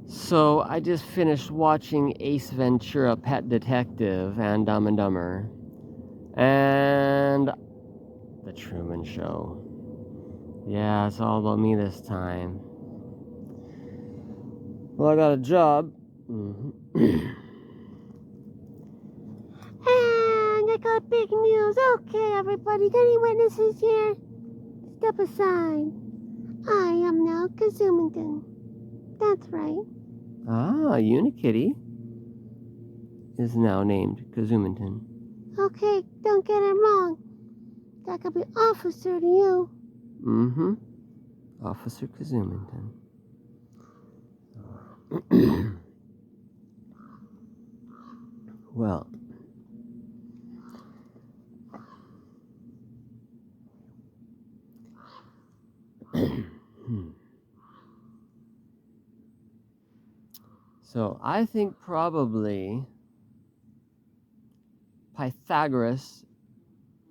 So I just finished watching Ace Ventura, Pet Detective, and Dumb and Dumber, and The Truman Show. Yeah, it's all about me this time. Well, I got a job. And I got big news. Okay, everybody, any witnesses here? Step aside. I am now Kazumington. That's right. Unikitty is now named Kazuminton. Okay, don't get it wrong. That could be officer to you. Officer Kazuminton. Well, so I think probably Pythagoras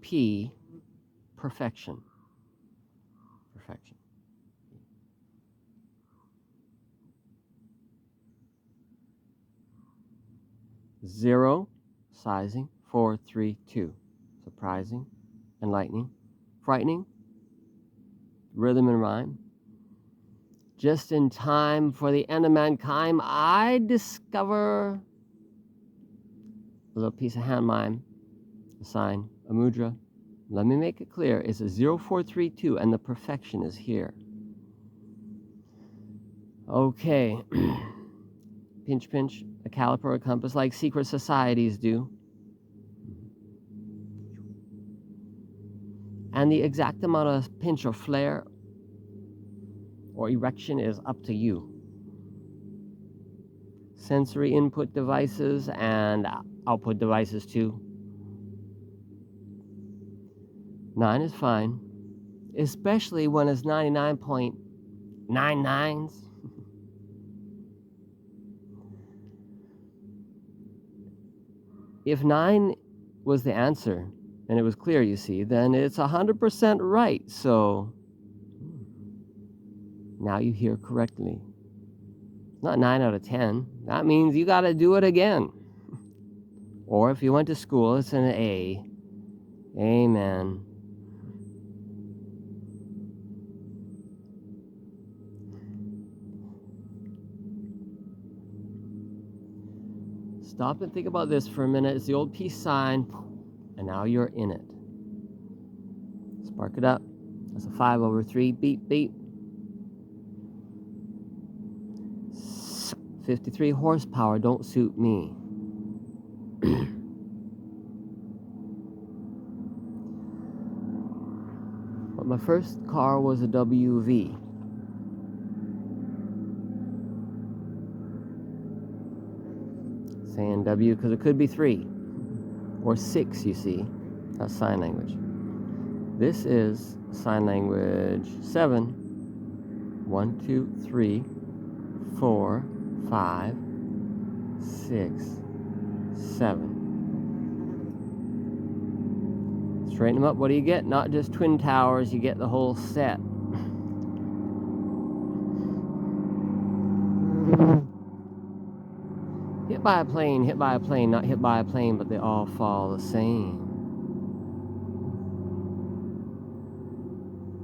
P perfection. Perfection. Zero, sizing, 4, 3, 2. Surprising, enlightening, frightening, rhythm and rhyme. Just in time for the end of mankind, I discover a little piece of hand mime, a sign, a mudra. Let me make it clear. It's a 0432 and the perfection is here. Okay. Pinch, pinch, a caliper, a compass, like secret societies do. And the exact amount of pinch or flare or erection is up to you. Sensory input devices and output devices too. 9 is fine, especially when it's 99.99s. If 9 was the answer, and it was clear, you see, then it's 100% right. So now you hear correctly. Not 9 out of 10. That means you got to do it again. Or if you went to school, it's an A. Amen. Stop and think about this for a minute. It's the old peace sign, and now you're in it. Spark it up. That's a 5/3. Beep, beep. 53 horsepower don't suit me. But my first car was a WV. Saying W because it could be 3 or 6, you see. That's sign language. This is sign language 7. 1, 2, 3, 4, 5, 6, 7. Straighten them up. What do you get? Not just twin towers, you get the whole set. Hit by a plane, not hit by a plane, but they all fall the same.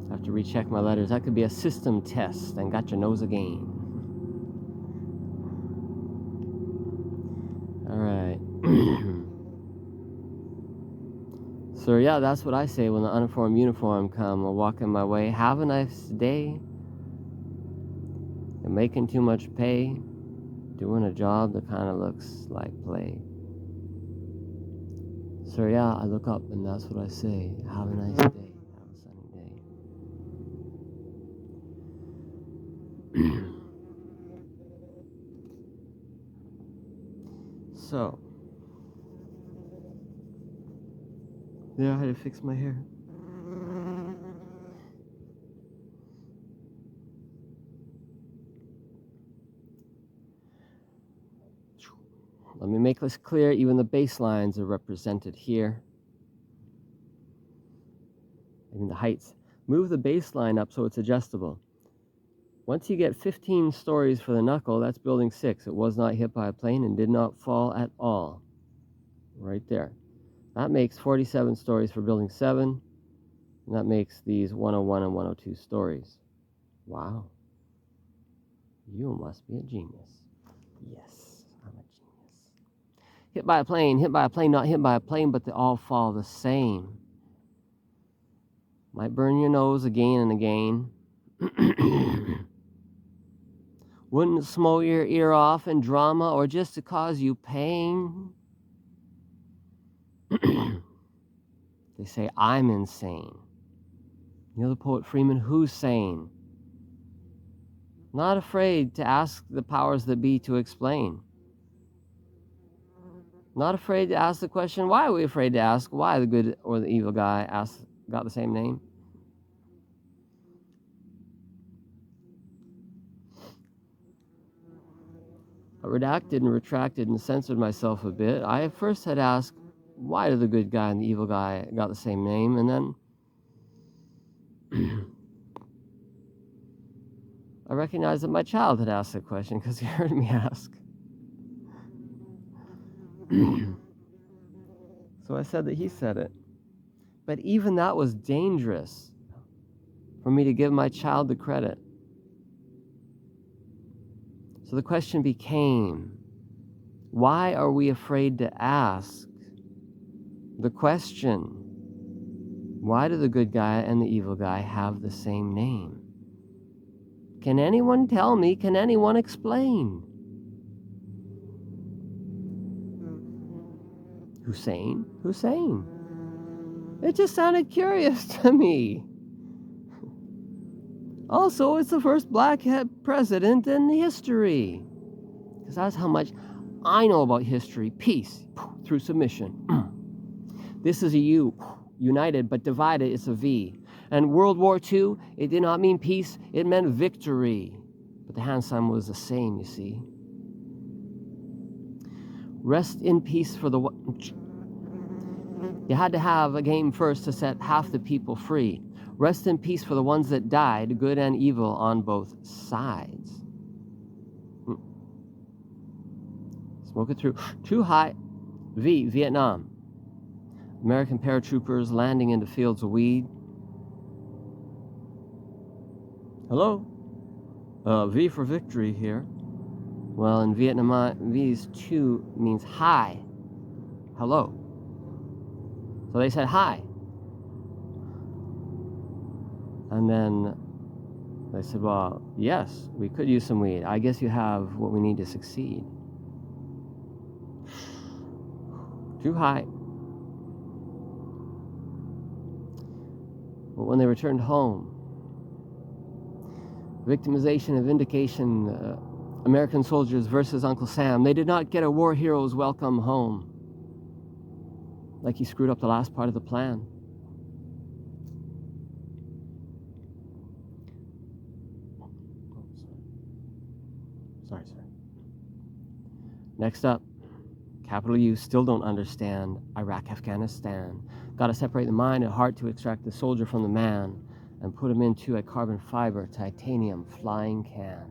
I have to recheck my letters. That could be a system test and got your nose again. All right. So yeah, that's what I say when the uniform come. I'm walking my way. Have a nice day. You're making too much pay. Doing a job that kind of looks like play. So yeah, I look up and that's what I say. Have a nice day. Have a sunny day. So, yeah, I had to fix my hair. Let me make this clear. Even the baselines are represented here. Even the heights. Move the baseline up so it's adjustable. Once you get 15 stories for the knuckle, that's building 6. It was not hit by a plane and did not fall at all. Right there. That makes 47 stories for building 7. And that makes these 101 and 102 stories. Wow. You must be a genius. Yes, I'm a genius. Hit by a plane, not hit by a plane, but they all fall the same. Might burn your nose again and again. Wouldn't smoke your ear off in drama or just to cause you pain. They say I'm insane. You know the poet Freeman Hussein. Not afraid to ask the powers that be to explain. Not afraid to ask the question, why are we afraid to ask why the good or the evil guy got the same name? I redacted and retracted and censored myself a bit. I first had asked, why do the good guy and the evil guy got the same name? And then I recognized that my child had asked the question because he heard me ask. So I said that he said it. But even that was dangerous for me to give my child the credit. So the question became, why are we afraid to ask the question? Why do the good guy and the evil guy have the same name? Can anyone tell me? Can anyone explain? Hussein? Hussein. It just sounded curious to me. Also, it's the first black president in history. Because that's how much I know about history. Peace through submission. This is a U. United, but divided, it's a V. And World War II, it did not mean peace, it meant victory. But the hand sign was the same, you see. Rest in peace for the... You had to have a game first to set half the people free. Rest in peace for the ones that died, good and evil on both sides. Smoke it through. Too high. V, Vietnam. American paratroopers landing into fields of weed. Hello? V for victory here. Well, in Vietnam, V's 2 means hi. Hello. So they said hi. And then they said, well, yes, we could use some weed. I guess you have what we need to succeed. Too high. But when they returned home, victimization and vindication, American soldiers versus Uncle Sam, they did not get a war hero's welcome home. Like he screwed up the last part of the plan. Sorry. Next up, capital U, still don't understand Iraq, Afghanistan. Got to separate the mind and heart to extract the soldier from the man and put him into a carbon fiber titanium flying can.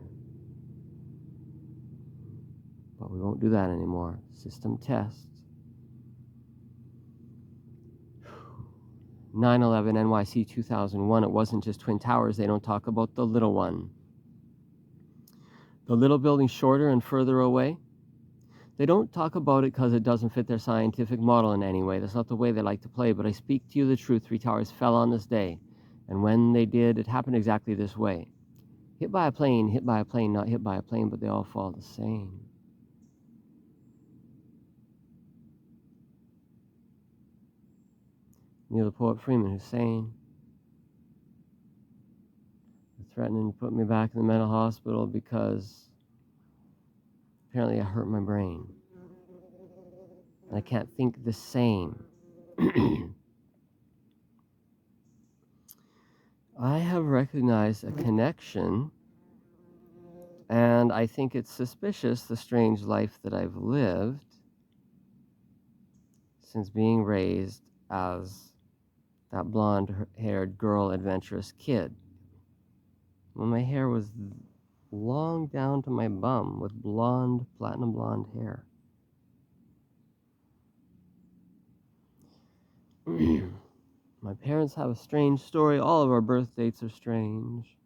But we won't do that anymore. System test. 9/11 NYC 2001, it wasn't just Twin Towers. They don't talk about the little one. The little building shorter and further away. They don't talk about it because it doesn't fit their scientific model in any way. That's not the way they like to play. But I speak to you the truth. 3 towers fell on this day. And when they did, it happened exactly this way. Hit by a plane, not hit by a plane, but they all fall the same. You know the poet Freeman Hussein. They're threatening to put me back in the mental hospital because apparently I hurt my brain. And I can't think the same. I have recognized a connection, and I think it's suspicious, the strange life that I've lived since being raised as that blonde-haired girl adventurous kid. when my hair was long down to my bum with blonde, platinum blonde hair. My parents have a strange story. All of our birth dates are strange.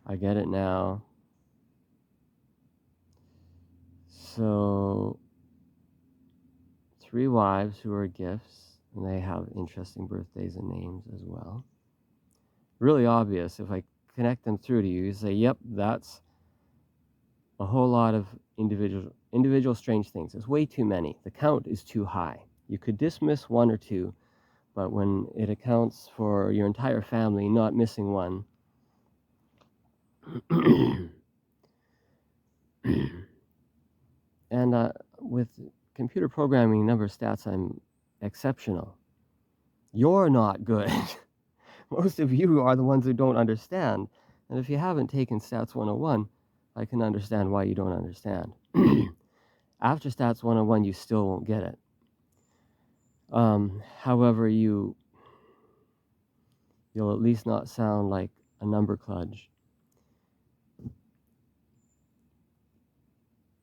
I get it now. So, 3 wives who are gifts, and they have interesting birthdays and names as well. Really obvious. If I connect them through to you, you say, yep, that's a whole lot of individual strange things. It's way too many. The count is too high. You could dismiss 1 or 2, but when it accounts for your entire family not missing one, and with computer programming number stats, I'm exceptional. You're not good. Most of you are the ones who don't understand. And if you haven't taken Stats 101, I can understand why you don't understand. After Stats 101, you still won't get it. However, you'll at least not sound like a number kludge.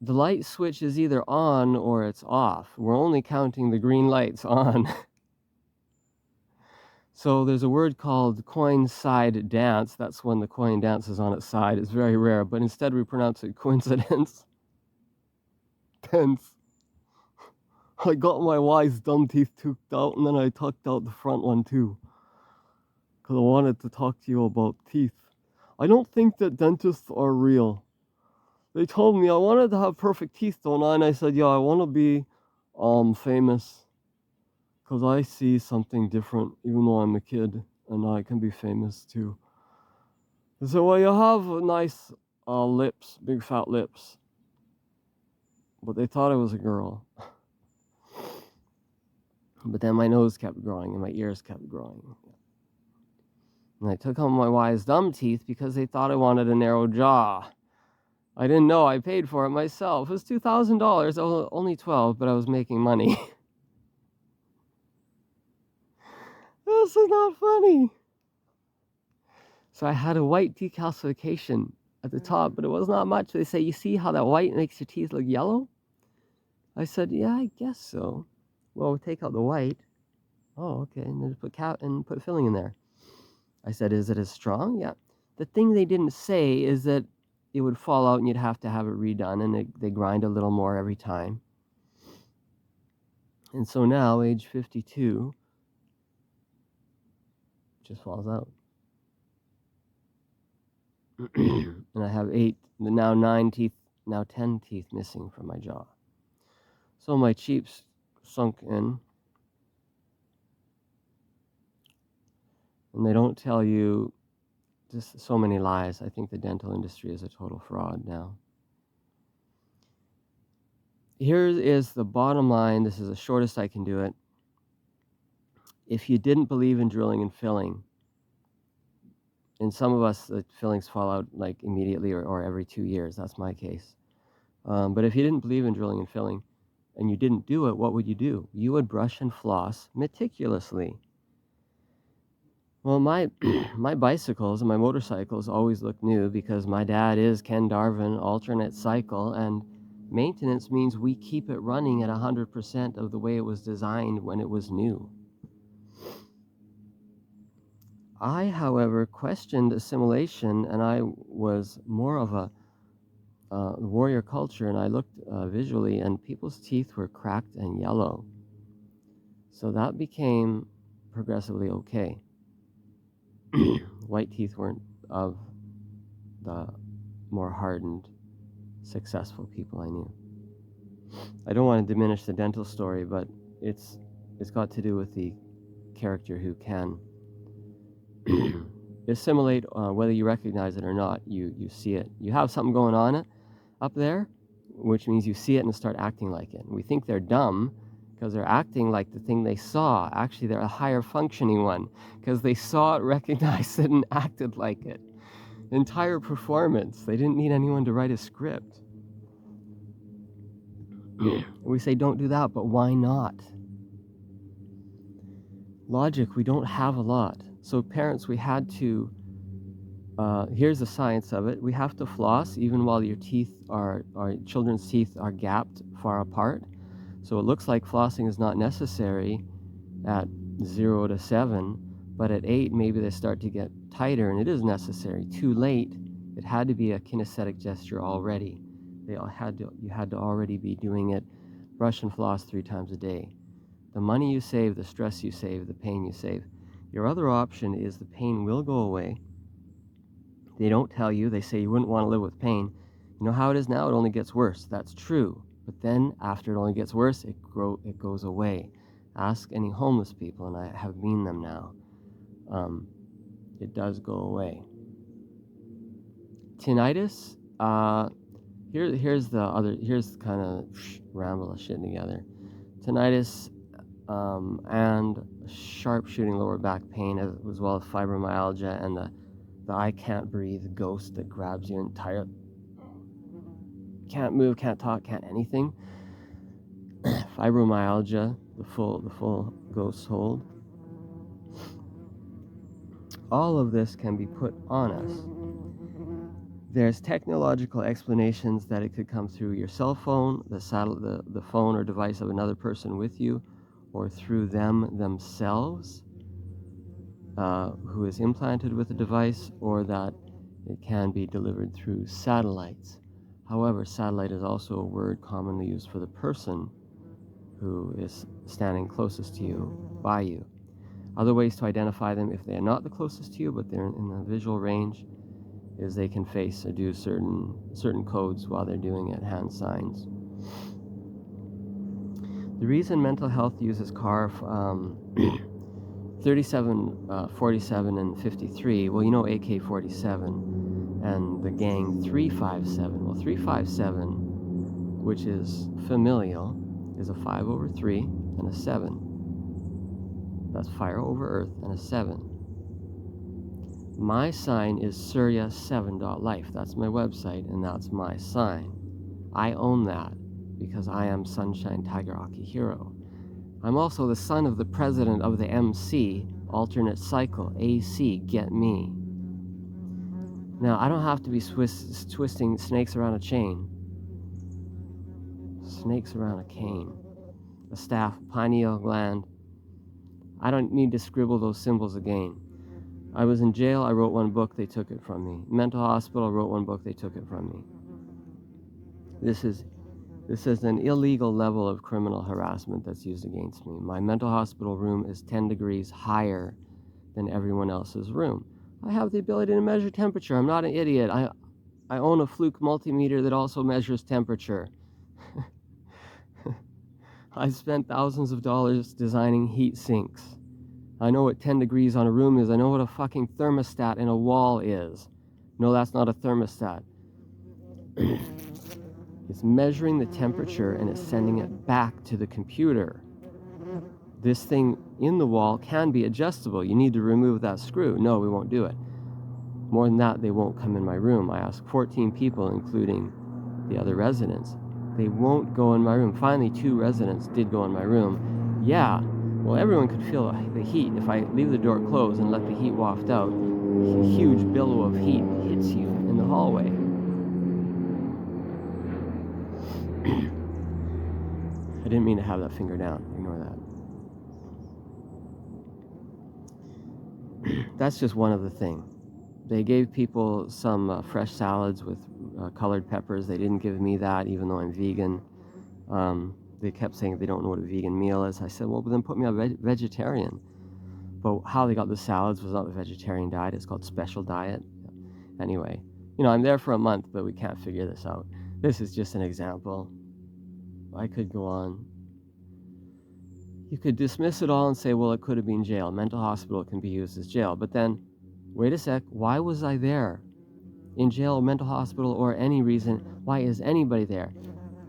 The light switch is either on or it's off. We're only counting the green lights on. So there's a word called coin side dance. That's when the coin dances on its side. It's very rare, but instead we pronounce it coincidence. Tense. I got my wise dumb teeth tooked out, and then I tucked out the front one too, because I wanted to talk to you about teeth. I don't think that dentists are real. They told me I wanted to have perfect teeth, don't I? And I said, yeah, I want to be famous, because I see something different, even though I'm a kid, and I can be famous too. They said, well, you have nice lips, big fat lips. But they thought I was a girl. But then my nose kept growing and my ears kept growing. And I took home my wise dumb teeth because they thought I wanted a narrow jaw. I didn't know I paid for it myself. It was $2,000, only 12, but I was making money. This is not funny. So I had a white decalcification at the top, but it was not much. They say, you see how that white makes your teeth look yellow? I said, yeah, I guess so. Well, we'll take out the white. Oh, okay, and then put filling in there. I said, is it as strong? Yeah. The thing they didn't say is that it would fall out and you'd have to have it redone, and they grind a little more every time. And so now, age 52, it just falls out. And I have 9 teeth, now 10 teeth missing from my jaw. So my cheeks sunk in. And they don't tell you just so many lies. I think the dental industry is a total fraud now. Here is the bottom line. This is the shortest I can do it. If you didn't believe in drilling and filling, and some of us, the fillings fall out like immediately or every 2 years. That's my case. But if you didn't believe in drilling and filling, and you didn't do it, what would you do? You would brush and floss meticulously. Well, my bicycles and my motorcycles always look new because my dad is Ken Darvin alternate cycle, and maintenance means we keep it running at 100% of the way it was designed when it was new. I, however, questioned assimilation, and I was more of a warrior culture, and I looked visually, and people's teeth were cracked and yellow. So that became progressively okay. White teeth weren't of the more hardened, successful people I knew. I don't want to diminish the dental story, but it's got to do with the character who can assimilate, whether you recognize it or not. You see it. You have something going on up there, which means you see it and start acting like it. And we think they're dumb because they're acting like the thing they saw. Actually, they're a higher functioning one because they saw it, recognized it, and acted like it. Entire performance. They didn't need anyone to write a script. We say, don't do that, but why not? Logic, we don't have a lot. So parents, we had to here's the science of it. We have to floss even while our children's teeth are gapped far apart. So it looks like flossing is not necessary at 0 to 7, but at 8 maybe they start to get tighter, and it is necessary. Too late. It had to be a kinesthetic gesture already. You had to already be doing it. Brush and floss 3 times a day. The money you save, the stress you save, the pain you save. Your other option is the pain will go away. They don't tell you. They say you wouldn't want to live with pain. You know how it is now? It only gets worse. That's true. But then after it only gets worse, it goes away. Ask any homeless people, and I have seen them now. It does go away. Tinnitus. Here's kind of ramble of shit together. Tinnitus and sharp shooting lower back pain, as well as fibromyalgia and the I can't breathe ghost that grabs you entire. Can't move, can't talk, can't anything. Fibromyalgia, the full ghost hold. All of this can be put on us. There's technological explanations that it could come through your cell phone, the phone or device of another person with you, or through them themselves, who is implanted with the device, or that it can be delivered through satellites. However, satellite is also a word commonly used for the person who is standing closest to you, by you. Other ways to identify them, if they are not the closest to you, but they're in the visual range, is they can face or do certain codes while they're doing it, hand signs. The reason mental health uses CAR 37, 47, and 53, well, you know AK-47 and the gang 357. Well, 357, which is familial, is a 5/3 and a 7. That's fire over earth and a 7. My sign is Surya7.life. That's my website, and that's my sign. I own that because I am Sunshine Tiger Akihiro. I'm also the son of the president of the MC, alternate cycle, AC, get me. Now, I don't have to be twisting snakes around a chain. Snakes around a cane. A staff, pineal gland. I don't need to scribble those symbols again. I was in jail, I wrote one book, they took it from me. Mental hospital, I wrote one book, they took it from me. This is an illegal level of criminal harassment that's used against me. My mental hospital room is 10 degrees higher than everyone else's room. I have the ability to measure temperature. I'm not an idiot. I own a Fluke multimeter that also measures temperature. I've spent thousands of dollars designing heat sinks. I know what 10 degrees on a room is. I know what a fucking thermostat in a wall is. No, that's not a thermostat. It's measuring the temperature and it's sending it back to the computer. This thing in the wall can be adjustable. You need to remove that screw. No, we won't do it. More than that, they won't come in my room. I asked 14 people, including the other residents. They won't go in my room. Finally, 2 residents did go in my room. Yeah, well, everyone could feel the heat. If I leave the door closed and let the heat waft out, a huge billow of heat hits you in the hallway. I didn't mean to have that finger down. Ignore that. That's just one of the things. They gave people some fresh salads with colored peppers. They didn't give me that, even though I'm vegan. They kept saying they don't know what a vegan meal is. I said, well, then put me on vegetarian. But how they got the salads was not the vegetarian diet. It's called special diet. Anyway, I'm there for a month, but we can't figure this out. This is just an example. I could go on. You could dismiss it all and say, well, it could have been jail. Mental hospital can be used as jail. But then, wait a sec, why was I there? In jail, mental hospital, or any reason, why is anybody there?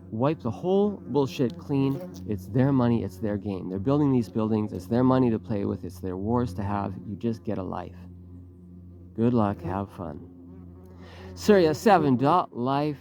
Wipe the whole bullshit clean. It's their money, it's their game. They're building these buildings, it's their money to play with, it's their wars to have. You just get a life. Good luck, have fun. Surya7.life